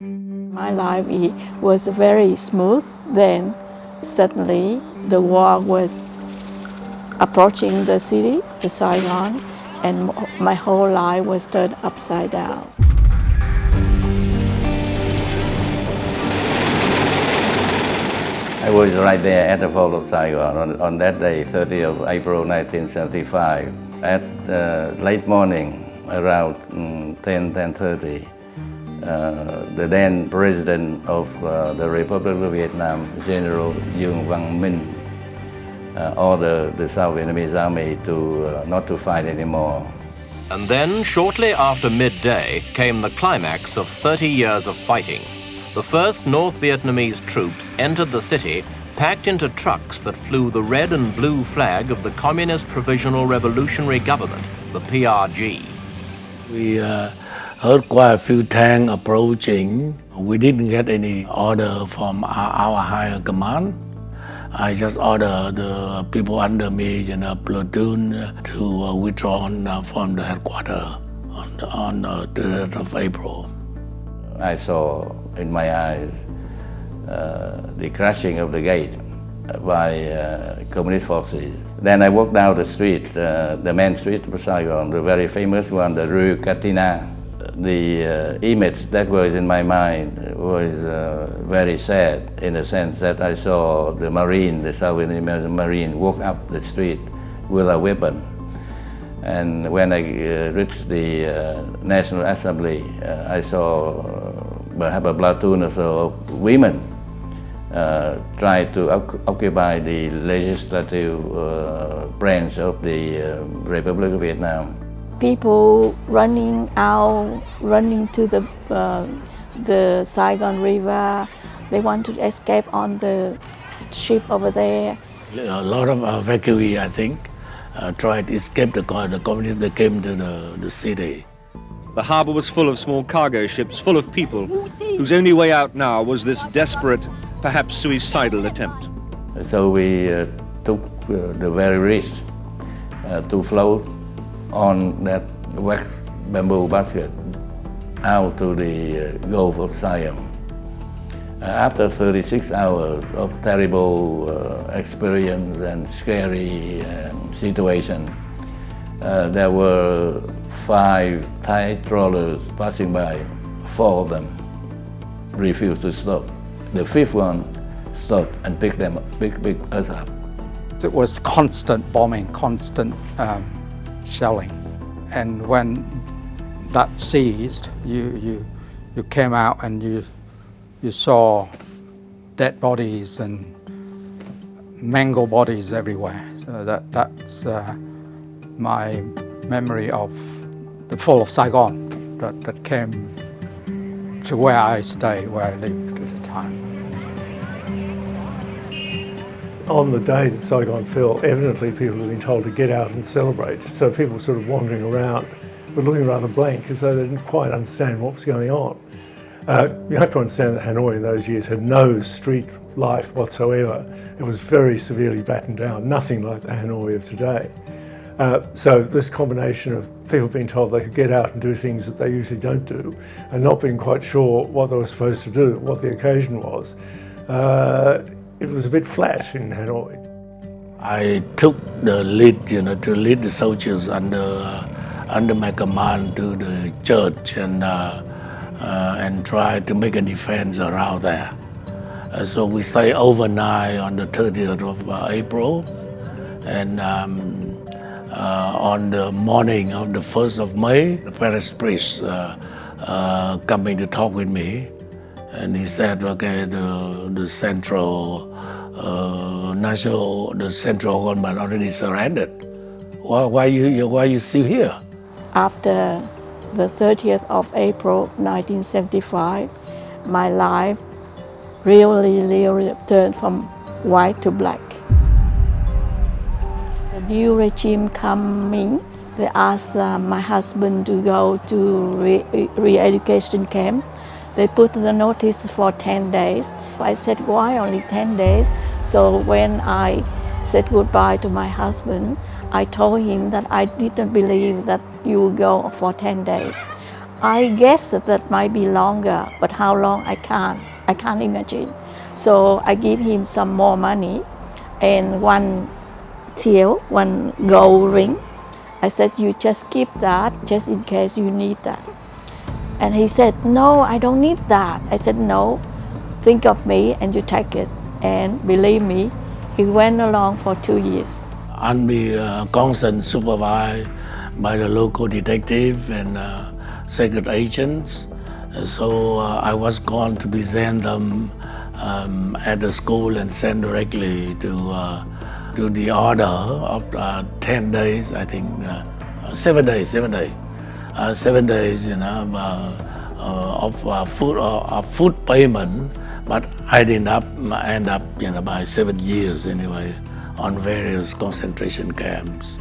My life was very smooth. Then suddenly the war was approaching the city, the Saigon, and my whole life was turned upside down. I was right there at the fall of Saigon on that day, 30th of April 1975. At late morning, around 10:30, the then president of the Republic of Vietnam, General Nguyen Văn Minh, ordered the South Vietnamese army not to fight anymore. And then, shortly after midday, came the climax of 30 years of fighting. The first North Vietnamese troops entered the city, packed into trucks that flew the red and blue flag of the Communist Provisional Revolutionary Government, the PRG. We heard quite a few tanks approaching. We didn't get any order from our higher command. I just ordered the people under me in a platoon to withdraw from the headquarters on the 3rd of April. I saw in my eyes the crashing of the gate by communist forces. Then I walked down the street, the main street of Saigon, the very famous one, the Rue Catina. The image that was in my mind was very sad, in the sense that I saw the Marine, the South Vietnamese Marine, walk up the street with a weapon. And when I reached the National Assembly, I saw perhaps a platoon or so of women try to occupy the legislative branch of the Republic of Vietnam. People running out, running to the Saigon River. They want to escape on the ship over there. A lot of evacuees, I think, tried to escape the communists that came to the city. The harbour was full of small cargo ships, full of people, whose only way out now was this desperate, perhaps suicidal attempt. So we took the very risk to float on that wax bamboo basket out to the Gulf of Saigon. After 36 hours of terrible experience and scary situation, there were 5 Thai trawlers passing by. 4 of them refused to stop. The 5th one stopped and picked us up. It was constant bombing, constant shelling, and when that ceased, you came out and you saw dead bodies and mangled bodies everywhere. So that's my memory of the fall of Saigon that came to where I stayed, where I lived at the time. On the day that Saigon fell, evidently people had been told to get out and celebrate. So people were sort of wandering around, but looking rather blank, as though they didn't quite understand what was going on. You have to understand that Hanoi in those years had no street life whatsoever. It was very severely battened down, nothing like the Hanoi of today. So this combination of people being told they could get out and do things that they usually don't do, and not being quite sure what they were supposed to do, what the occasion was, it was a bit flat in Hanoi. I took the lead, to lead the soldiers under my command to the church and try to make a defense around there. So we stayed overnight on the 30th of April, and on the morning of the 1st of May, the parish priest coming to talk with me, and he said, okay, the central government already surrendered. Why you still here? After the 30th of April 1975, my life really turned from white to black. The new regime coming, they asked my husband to go to re-education camp. They put the notice for 10 days. I said, why only 10 days? So when I said goodbye to my husband, I told him that I didn't believe that you would go for 10 days. I guess that might be longer, but how long I can't imagine. So I give him some more money and one gold ring. I said, you just keep that just in case you need that. And he said, no, I don't need that. I said, no, think of me and you take it. And believe me, he went along for 2 years. I'll be constant supervised by the local detective and secret agents. So I was called to present them at the school and sent directly to the order of 10 days, I think, 7 days, 7 days. 7 days, of food payment, but I did not end up, by 7 years anyway, on various concentration camps.